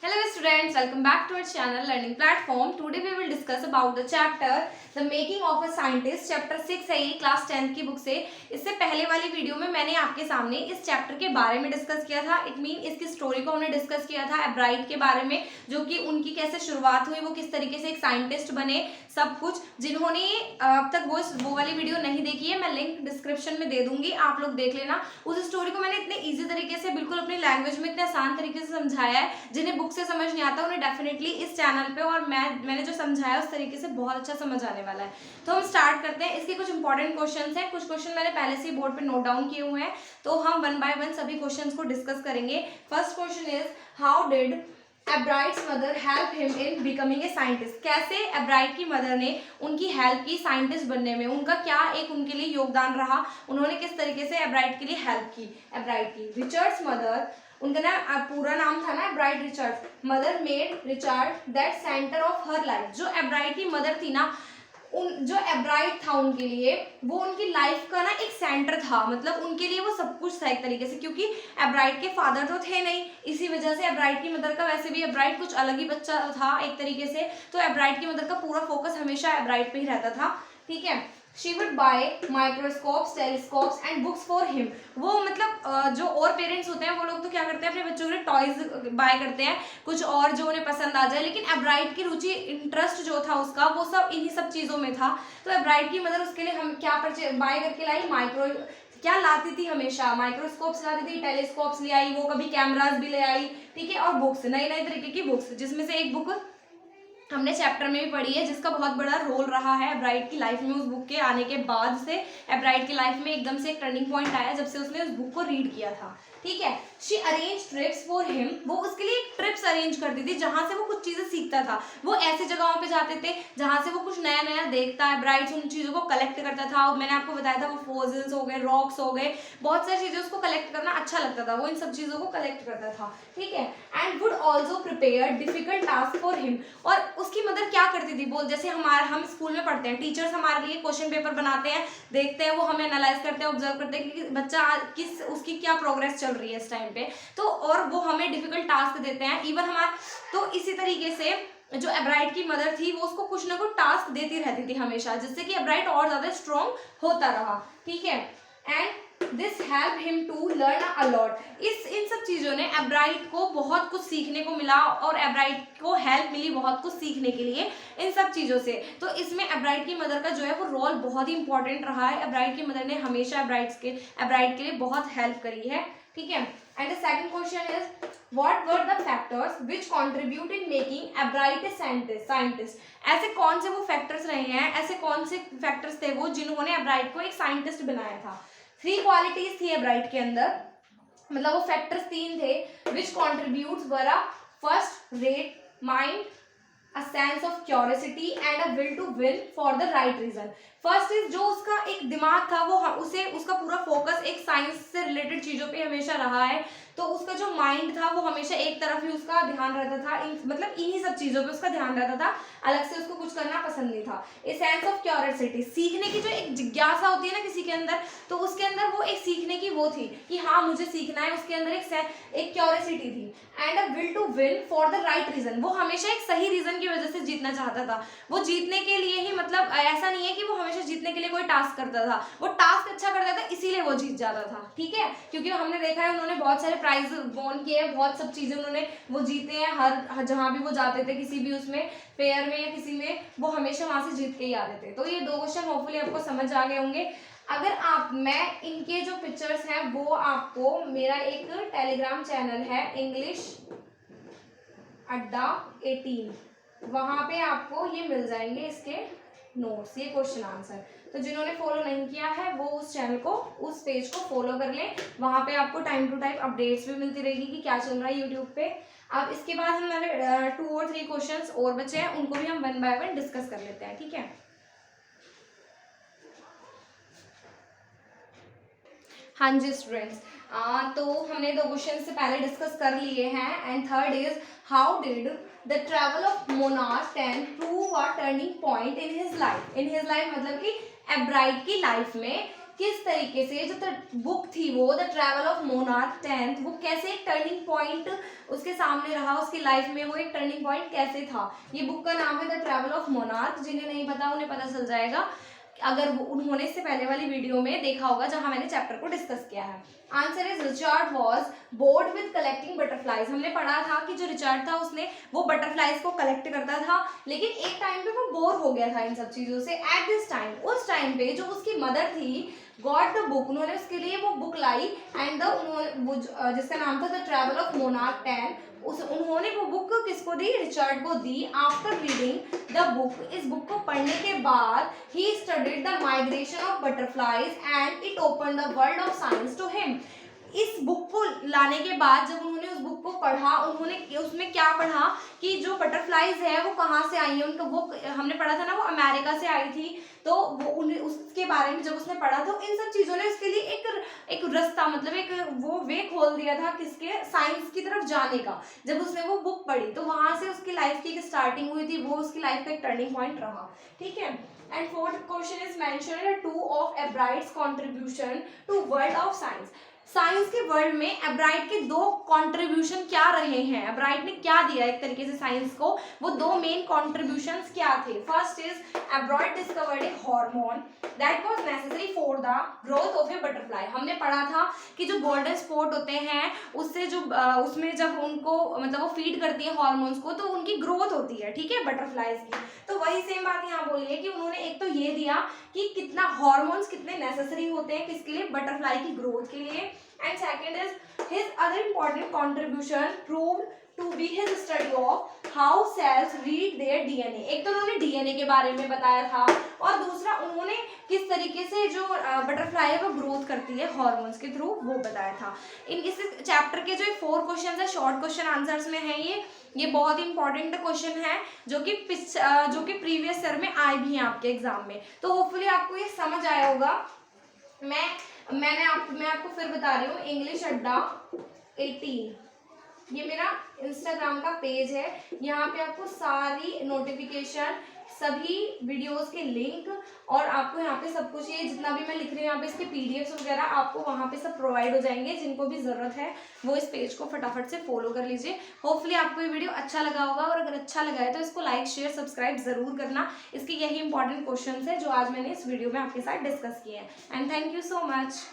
Hello students, welcome back to our channel Learning Platform. Today we will discuss about the chapter The Making of a Scientist. Chapter 6 है ये, class 10 की book से। इससे पहले वाली video में मैंने आपके सामने इस चैप्टर के बारे में डिस्कस किया था। इट मीन इसकी स्टोरी को हमने डिस्कस किया था, एब्राइट के बारे में, जो कि उनकी कैसे शुरुआत हुई, वो किस तरीके से एक साइंटिस्ट बने, सब कुछ। जिन्होंने अब तक वो वाली वीडियो नहीं देखी है, मैं लिंक डिस्क्रिप्शन में दे दूंगी, आप लोग देख लेना। उस स्टोरी को मैंने इतने ईजी तरीके से, बिल्कुल अपनी लैंग्वेज में इतने आसान तरीके से समझाया है, जिन्हें बुक से समझ नहीं आता उन्हें डेफिनेटली इस चैनल पे और मैंने जो समझाया उस तरीके से बहुत अच्छा समझ आने वाला है। तो हम स्टार्ट करते हैं। इसके कुछ इंपॉर्टेंट क्वेश्चंस हैं, कुछ क्वेश्चन मैंने पहले से ही बोर्ड पे नोट डाउन किए हुए हैं, तो हम वन बाय वन सभी क्वेश्चंस को डिस्कस करेंगे। First question is, how did Ebright's mother help him in becoming a scientist. कैसे एब्राइट की मदर ने उनकी हेल्प की साइंटिस्ट बनने में, उनका क्या एक उनके लिए योगदान रहा, उन्होंने किस तरीके से एब्राइट के लिए हेल्प की एब्राइट की। रिचर्ड्स मदर, उनका ना पूरा नाम था ना एब्राइट Richards, mother made Richard that centre of her life. जो एब्राइट की मदर थी ना, जो एब्राइट था उनके लिए, वो उनकी लाइफ का ना एक सेंटर था, मतलब उनके लिए वो सब कुछ था एक तरीके से, क्योंकि एब्राइट के फादर तो थे नहीं, इसी वजह से एब्राइट की मदर का, वैसे भी एब्राइट कुछ अलग ही बच्चा था एक तरीके से, तो एब्राइट की मदर का पूरा फोकस हमेशा एब्राइट पे ही रहता था। ठीक है। She would buy microscopes, telescopes and books for him. वो मतलब जो और पेरेंट्स होते हैं वो लोग तो क्या करते हैं, अपने बच्चों के लिए टॉयज बाय करते हैं, कुछ और जो उन्हें पसंद आ जाए, लेकिन एब्राइट की रुचि, इंटरेस्ट जो था उसका, वो सब इन्हीं सब चीज़ों में था। तो एब्राइट की मदर उसके लिए हम क्या बाय करके लाई, क्या लाती थी, हमेशा माइक्रोस्कोप्स लाती थी, टेलीस्कोप्स ले आई, वो कभी कैमराज भी ले आई, ठीक है, और बुक्स, नई नई तरीके की बुक्स, जिसमें से एक बुक हमने चैप्टर में भी पढ़ी है, जिसका बहुत बड़ा रोल रहा है एब्राइट की लाइफ में। उस बुक के आने के बाद से एब्राइट की लाइफ में एकदम से एक टर्निंग पॉइंट आया, जब से उसने उस बुक को रीड किया था। ठीक है। She arrange trips for him, वो उसके लिए ट्रिप्स अरेंज करती थी जहां से वो कुछ चीजें सीखता था। वो ऐसे जगहों पे जाते थे जहां से वो कुछ नया नया देखता है, एब्राइट उन चीजों को कलेक्ट करता था। मैंने आपको बताया था, वो फोसिल्स हो गए, रॉक्स हो गए, बहुत सारी चीजें उसको कलेक्ट करना अच्छा लगता था, वो इन सब चीजों को कलेक्ट करता था। ठीक है। And would also prepare difficult task for him, और उसकी मदर क्या करती थी, बोल, जैसे हम स्कूल में पढ़ते हैं, टीचर्स हमारे लिए क्वेश्चन पेपर बनाते हैं, देखते हैं, वो हमें एनालाइज करते हैं, ऑब्जर्व करते हैं कि बच्चा किस, उसकी क्या प्रोग्रेस चल रही है इस टाइम पे, तो और वो हमें डिफिकल्ट टास्क देते हैं इवन हमारा। तो इसी तरीके से जो एब्राइट की मदर थी, वो उसको कुछ ना कुछ टास्क देती रहती थी हमेशा, जिससे कि एब्राइट और ज्यादा स्ट्रॉन्ग होता रहा। ठीक है। And this help him to learn a lot. इन सब चीजों ने एब्राइट को बहुत कुछ सीखने को मिला, और एब्राइट को हेल्प मिली बहुत कुछ सीखने के लिए इन सब चीजों से। तो इसमें एब्राइट की मदर का जो है वो रोल बहुत ही इंपॉर्टेंट रहा है। एब्राइट की मदर ने हमेशा एब्राइट के लिए बहुत हेल्प करी है। ठीक है। And the second question is, what were the factors which contribute in making एब्राइट a scientist. ऐसे कौन से वो फैक्टर्स रहे हैं, ऐसे कौन से फैक्टर्स थे वो जिन्होंने एब्राइट को एक साइंटिस्ट बनाया था। 3 क्वालिटीज थी एब्राइट के अंदर, मतलब वो फैक्टर्स 3 थे, which contributes were a first rate mind, a sense of curiosity and a will to win for the right reason. First is, जो उसका एक दिमाग था, वो उसे उसका पूरा फोकस एक साइंस से रिलेटेड चीजों पे हमेशा रहा है, तो उसका जो माइंड था वो हमेशा एक तरफ ही उसका ध्यान रहता था, मतलब इन्हीं सब चीजों पे उसका ध्यान रहता था, अलग से उसको कुछ करना पसंद नहीं था। ए सेंस ऑफ क्यूरियोसिटी, सीखने की जो एक जिज्ञासा होती है ना किसी के अंदर, तो उसके अंदर वो एक सीखने की वो थी कि हाँ मुझे सीखना है, उसके अंदर एक क्यूरियोसिटी थी। And a will to win for the right reason, वो हमेशा एक सही रीजन की वजह से जीतना चाहता था। वो जीतने के लिए ही, मतलब ऐसा नहीं है कि वो हमेशा जीतने के लिए कोई टास्क करता था, वो टास्क अच्छा करता था इसीलिए वो जीत जाता था। ठीक है। क्योंकि हमने देखा है उन्होंने बहुत सारे प्राइज वॉन किए हैं, बहुत सब चीजें उन्होंने वो जीते हैं, हर जहां भी वो जाते थे, किसी भी उसमें फेयर में या किसी में, वो हमेशा वहां से जीत के ही आते थे। तो ये 2 क्वेश्चन होपफुली आपको समझ आ गए होंगे। अगर मैं इनके जो पिक्चर्स हैं वो आपको, मेरा एक टेलीग्राम चैनल है इंग्लिश अड्डा 18, वहां पे आपको ये मिल जाएंगे, इसके नोट्स, ये क्वेश्चन आंसर। तो जिन्होंने फॉलो नहीं किया है वो उस चैनल को, उस पेज को फॉलो कर लें, वहां पे आपको टाइम टू टाइम अपडेट्स भी मिलती रहेगी कि क्या चल रहा है यूट्यूब पे। अब इसके बाद हमारे 2 और 3 क्वेश्चंस और बचे हैं, उनको भी हम वन बाय वन डिस्कस कर लेते हैं। ठीक है। हाँ जी स्टूडेंट्स, तो हमने 2 क्वेश्चन से पहले डिस्कस कर लिए हैं। And third is, how did the travel of monarch can prove a turning point in his life. In his life मतलब कि एब्राइट की लाइफ में किस तरीके से जो बुक थी वो the travel of monarch 10th, वो कैसे एक टर्निंग पॉइंट उसके सामने रहा उसकी लाइफ में, वो एक टर्निंग पॉइंट कैसे था। ये बुक का नाम है द ट्रैवल ऑफ मोनार्क। जिन्हें नहीं पता उन्हें पता चल जाएगा अगर उन्होंने इससे पहले वाली वीडियो में देखा होगा जहां मैंने चैप्टर को डिस्कस किया है। Answer is Richard was bored with collecting butterflies. हमने पढ़ा था कि जो रिचर्ड था उसने वो बटरफ्लाइज को कलेक्ट करता था, लेकिन एक टाइम पे वो बोर हो गया था इन सब चीजों से। एट दिस टाइम, उस टाइम पे जो उसकी मदर थी गॉट द बुक, उन्होंने उसके लिए वो बुक लाई एंड जिसका नाम था द ट्रैवल ऑफ मोनार्क 10, उन्होंने वो बुक किसको दी, रिचर्ड को दी। आफ्टर रीडिंग द बुक, इस बुक को पढ़ने के बाद ही studied the migration of butterflies and it open the world of science to him. इस बुक को लाने के बाद जब उन्होंने उस बुक को पढ़ा, उन्होंने उसमें क्या पढ़ा कि जो बटरफ्लाइज है वो कहाँ से आई है, उनका वो हमने पढ़ा था ना वो अमेरिका से आई थी, तो वो उन्हें उसके बारे में जब उसने पढ़ा तो इन सब चीज़ों ने उसके लिए एक रास्ता, मतलब एक वो वे खोल दिया था किसके, साइंस की तरफ जाने का। जब उसने वो बुक पढ़ी तो वहां से उसकी लाइफ की एक स्टार्टिंग हुई थी, वो उसकी लाइफ का एक टर्निंग पॉइंट रहा। ठीक है। And fourth question is mentioned to of Ebright's contribution to world of science. Science के वर्ल्ड में एब्राइट के दो कंट्रीब्यूशन क्या रहे हैं, एब्राइट ने क्या दिया एक तरीके से साइंस को, वो दो मेन कंट्रीब्यूशंस क्या थे। First is एब्राइट discovered A hormone that was necessary for the growth of A butterfly. हमने पढ़ा था कि जो गोल्डन स्पॉट होते हैं उससे जो उसमें जब उनको मतलब वो फीड करती है हार्मोन्स को तो उनकी ग्रोथ होती है, ठीक है, बटरफ्लाइज की। तो वही सेम बात यहाँ बोली है कि उन्होंने एक तो ये दिया कि कितना हार्मोन्स कितने नेसेसरी होते हैं किसके लिए, बटरफ्लाई की ग्रोथ के लिए। And second is his other important contribution proved to be his study of how cells read their DNA. एक तो उन्होंने डीएनए के बारे में बताया था और दूसरा उन्होंने किस तरीके से जो बटरफ्लाई है वो ग्रोथ करती है हार्मोन्स के थ्रू, वो बताया था। इन इस चैप्टर के जो 4 क्वेश्चन है शॉर्ट क्वेश्चन आंसर्स में है, ये बहुत इंपॉर्टेंट क्वेश्चन है जो कि प्रीवियस ईयर में आए भी हैं आपके एग्जाम में। तो होपफुली आपको ये समझ आया होगा। मैं आपको फिर बता रही हूँ, इंग्लिश अड्डा 18 ये मेरा इंस्टाग्राम का पेज है। यहाँ पे आपको सारी नोटिफिकेशन, सभी वीडियोस के लिंक और आपको यहाँ पे सब कुछ, ये जितना भी मैं लिख रही हूँ यहाँ पे इसके पीडीएफ्स वगैरह आपको वहाँ पे सब प्रोवाइड हो जाएंगे। जिनको भी ज़रूरत है वो इस पेज को फटाफट से फॉलो कर लीजिए। होपफुली आपको ये वीडियो अच्छा लगा होगा और अगर अच्छा लगा है तो इसको लाइक शेयर सब्सक्राइब जरूर करना। इसके यही इंपॉर्टेंट क्वेश्चन है जो आज मैंने इस वीडियो में आपके साथ डिस्कस किए हैं। And thank you so much.